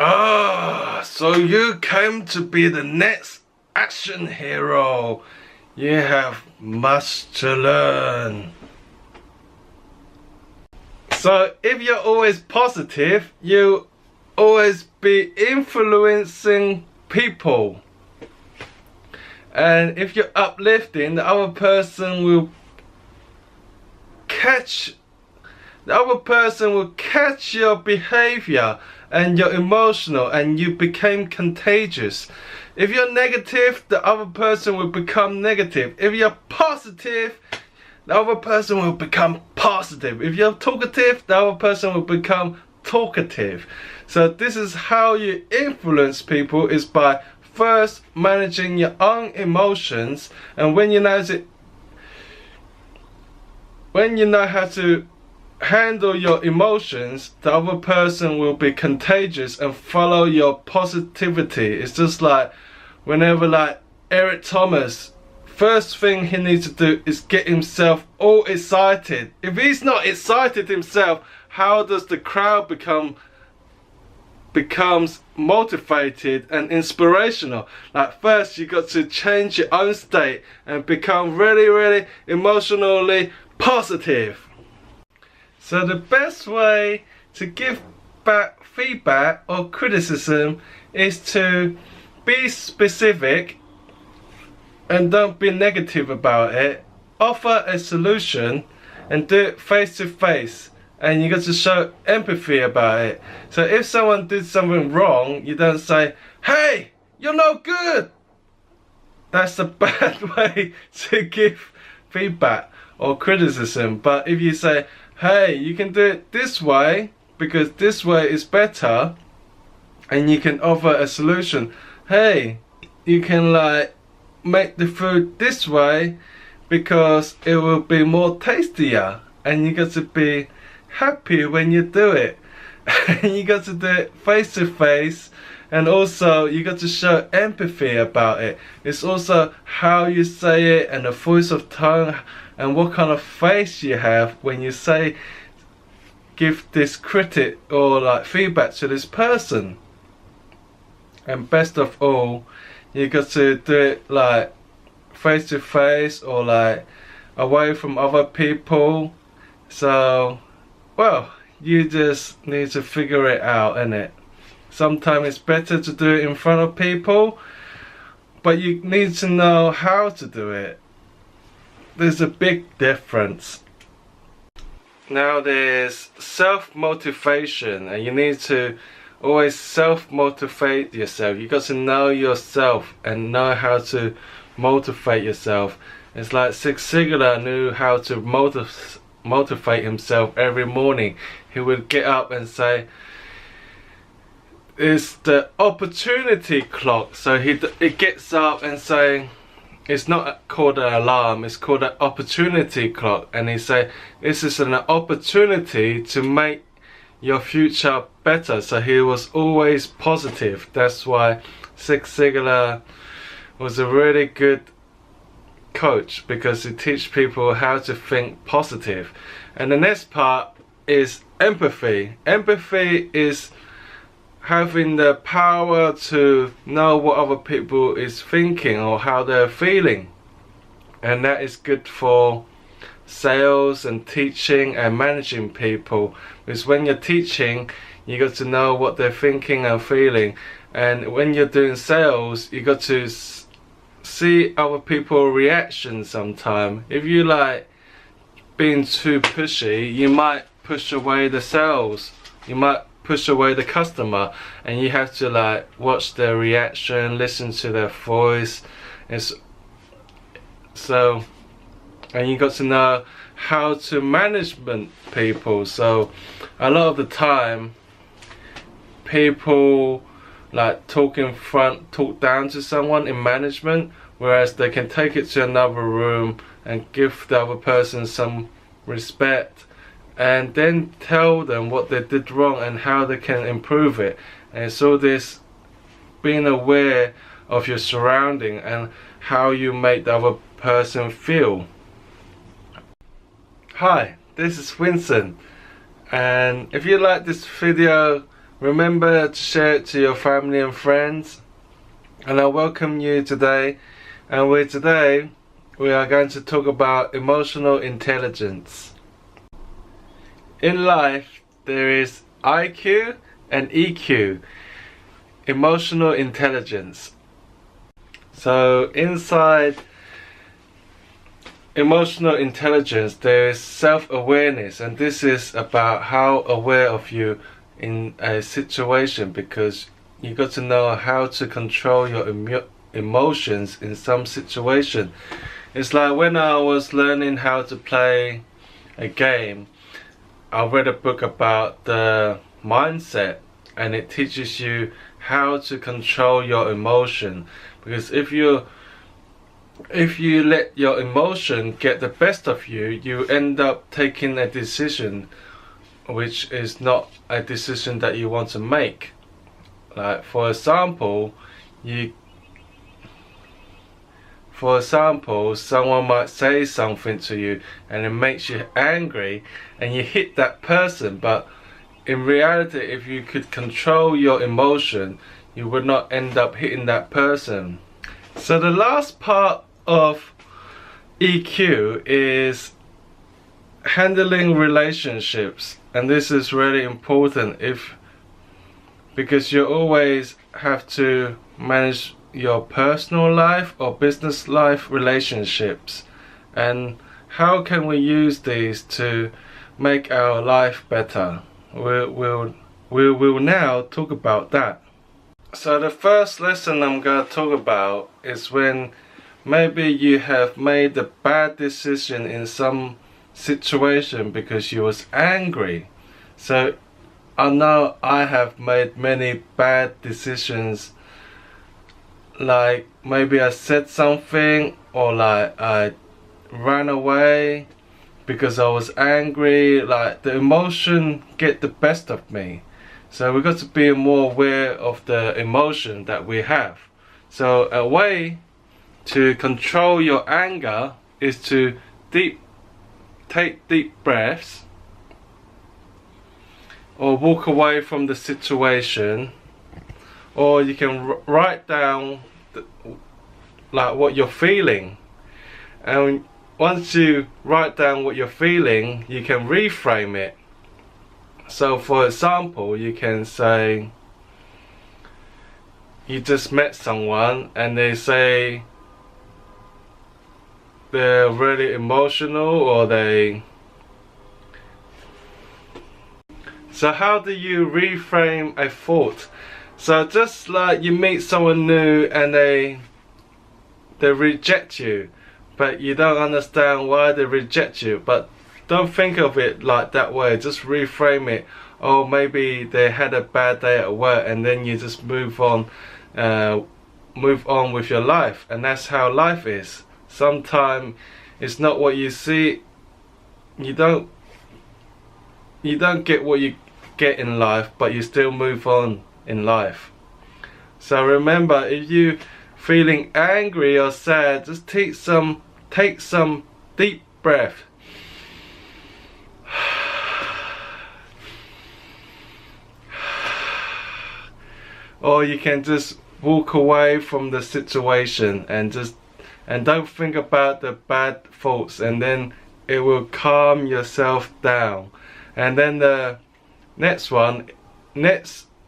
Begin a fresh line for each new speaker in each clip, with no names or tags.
Ah, so you came to be the next action hero. You have much to learn. So if you're always positive, you always be influencing people. And if you're uplifting, the other person will catch your behavior and your emotional, and you became contagious. If you're negative, the other person will become negative. If you're positive, the other person will become positive. If you're talkative, the other person will become talkative. So this is how you influence people, is by first managing your own emotions, and when you know how to handle your emotions, the other person will be contagious and follow your positivity. It's just like whenever like Eric Thomas, first thing he needs to do is get himself all excited. If he's not excited himself, how does the crowd becomes motivated and inspirational? Like first you got to change your own state and become really emotionally positive. So the best way to give back feedback or criticism is to be specific and don't be negative about it. Offer a solution and do it face to face, and you got to show empathy about it. So if someone did something wrong, you don't say, "Hey, you're no good." That's a bad way to give feedback or criticism. But if you say, "Hey, you can do it this way because this way is better," and you can offer a solution. "Hey, you can like make the food this way because it will be more tastier," and you got to be happy when you do it. And you got to do it face to face, and also you got to show empathy about it. It's also how you say it and the voice of tone and what kind of face you have when you say, give this critic or like feedback to this person. And best of all, you got to do it like face to face or like away from other people. So, well, you just need to figure it out, innit? Sometimes it's better to do it in front of people, but you need to know how to do it. There's a big difference. Now there's self-motivation, and you need to always self-motivate yourself. You got to know yourself and know how to motivate yourself. It's like Zig Ziglar knew how to motivate himself every morning. He would get up and say, it's the opportunity clock. So he gets up and say, it's not called an alarm, it's called an opportunity clock. And he say, this is an opportunity to make your future better. So he was always positive. That's why Zig Ziglar was a really good coach, because he teach people how to think positive. And the next part is empathy. Empathy is having the power to know what other people is thinking or how they're feeling, and that is good for sales and teaching and managing people, because when you're teaching you got to know what they're thinking and feeling, and when you're doing sales you got to see other people's reactions. Sometimes if you like being too pushy, you might push away the sales, you might push away the customer, and you have to like watch their reaction, listen to their voice. And you got to know how to management people. So a lot of the time people like talk down to someone in management, whereas they can take it to another room and give the other person some respect, and then tell them what they did wrong and how they can improve it. And so this being aware of your surrounding and how you make the other person feel. Hi, this is Winson, and if you like this video, Remember to share it to your family and friends. And I welcome you today. And today we are going to talk about emotional intelligence. In life there is IQ and EQ, emotional intelligence. So inside emotional intelligence there is self-awareness, and this is about how aware of you in a situation, because you got to know how to control your emotions in some situation. It's like when I was learning how to play a game, I read a book about the mindset, and it teaches you how to control your emotion, because if you let your emotion get the best of you, you end up taking a decision which is not a decision that you want to make. Like for example, someone might say something to you and it makes you angry and you hit that person, but in reality if you could control your emotion, you would not end up hitting that person. So the last part of EQ is handling relationships, and this is really important because you always have to manage your personal life or business life relationships, and how can we use these to make our life better. We'll now talk about that. So the first lesson I'm going to talk about is when maybe you have made a bad decision in some situation because you was angry. So I know I have made many bad decisions, like maybe I said something, or like I ran away because I was angry. Like the emotion get the best of me. So we got to be more aware of the emotion that we have. So a way to control your anger is to take deep breaths, or walk away from the situation, or you can write down like what you're feeling, and once you write down what you're feeling, you can reframe it. So for example, you can say you just met someone and they say they're really emotional, or so how do you reframe a thought? So just like you meet someone new and they reject you, but you don't understand why they reject you, but don't think of it like that way. Just reframe it. Oh, maybe they had a bad day at work, and then you just move on with your life. And that's how life is. Sometimes it's not what you see. You don't get what you get in life, but you still move on in life. So remember, if you feeling angry or sad, just take some deep breath. Or you can just walk away from the situation and don't think about the bad thoughts, and then it will calm yourself down. And then the next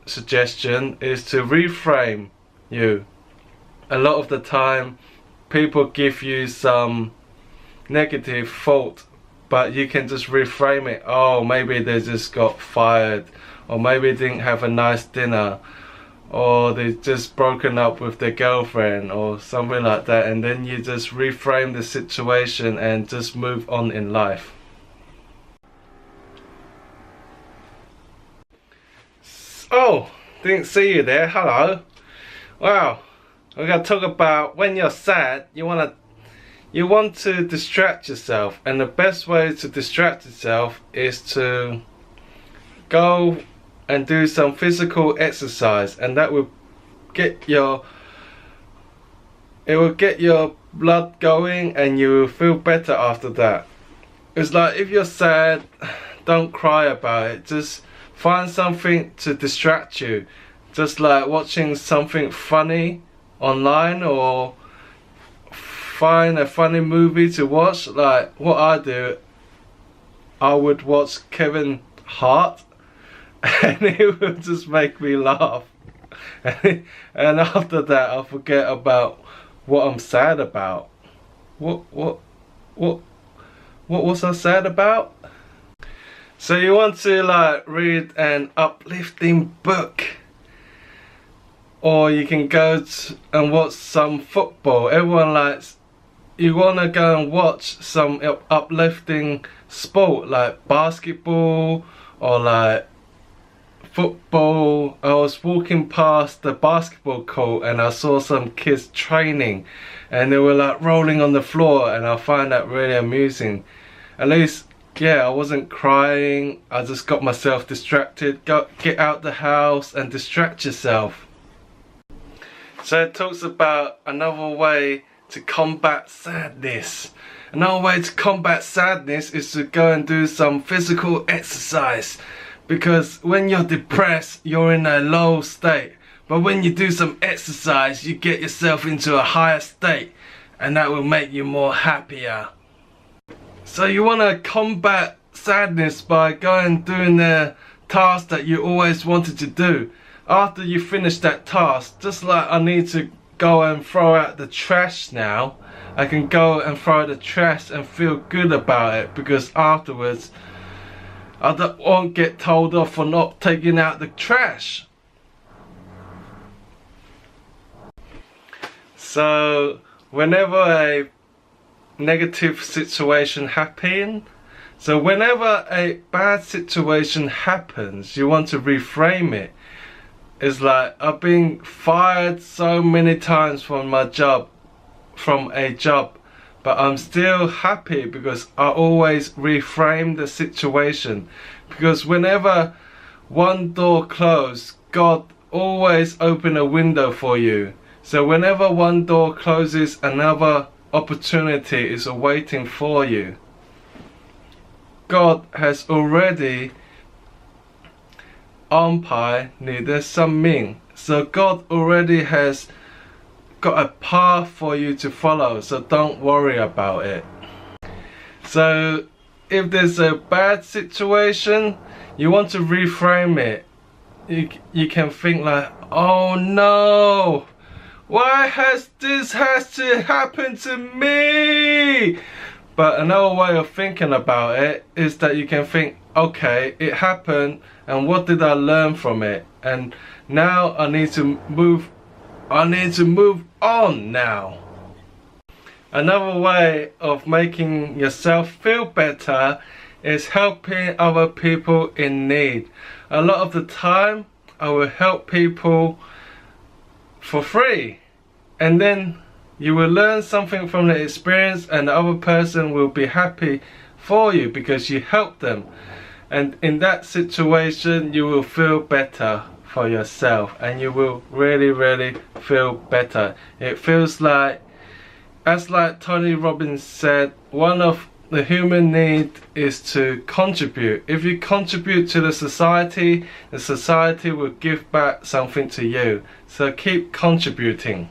suggestion is to reframe you. A lot of the time people give you some negative thought, but you can just reframe it. Oh, maybe they just got fired, or maybe they didn't have a nice dinner, or they just broken up with their girlfriend or something like that, and then you just reframe the situation and just move on in life. Oh, didn't see you there. Hello. Wow, we're gonna talk about when you're sad, you want to distract yourself, and the best way to distract yourself is to go and do some physical exercise, and that will get your blood going, and you will feel better after that. It's like if you're sad, don't cry about it. Just find something to distract you, just like watching something funny online, or find a funny movie to watch. Like what I do, I would watch Kevin Hart and it would just make me laugh. And after that I forget about what I'm sad about. What was I sad about? So you want to like read an uplifting book, or you can go and watch some football. Everyone likes, you want to go and watch some uplifting sport like basketball or like football. I was walking past the basketball court and I saw some kids training and they were like rolling on the floor, and I find that really amusing. At least, yeah, I wasn't crying, I just got myself distracted. Get out the house and distract yourself. So it talks about another way to combat sadness. Another way to combat sadness is to go and do some physical exercise. Because when you're depressed, you're in a low state. But when you do some exercise, you get yourself into a higher state, and that will make you more happier. So you want to combat sadness by going and doing the task that you always wanted to do. After you finish that task, just like I need to go and throw out the trash now, I can go and throw out the trash and feel good about it, because afterwards I won't get told off for not taking out the trash. So whenever a negative situation happens, so whenever a bad situation happens, you want to reframe it. It's like, I've been fired so many times from a job, but I'm still happy because I always reframe the situation. Because whenever one door closed, God always open a window for you. So whenever one door closes, another opportunity is awaiting for you. God has already 安排你的生命. So God already has got a path for you to follow, so don't worry about it. So if there's a bad situation, you want to reframe it. You can think like, oh no, why has this to happen to me? But another way of thinking about it is that you can think, okay, it happened, and what did I learn from it? And now I need to move on now. Another way of making yourself feel better is helping other people in need. A lot of the time I will help people for free, and then you will learn something from the experience, and the other person will be happy for you because you helped them. And in that situation you will feel better for yourself, and you will really feel better. It feels like, as like Tony Robbins said, one of the human need is to contribute. If you contribute to the society will give back something to you. So keep contributing.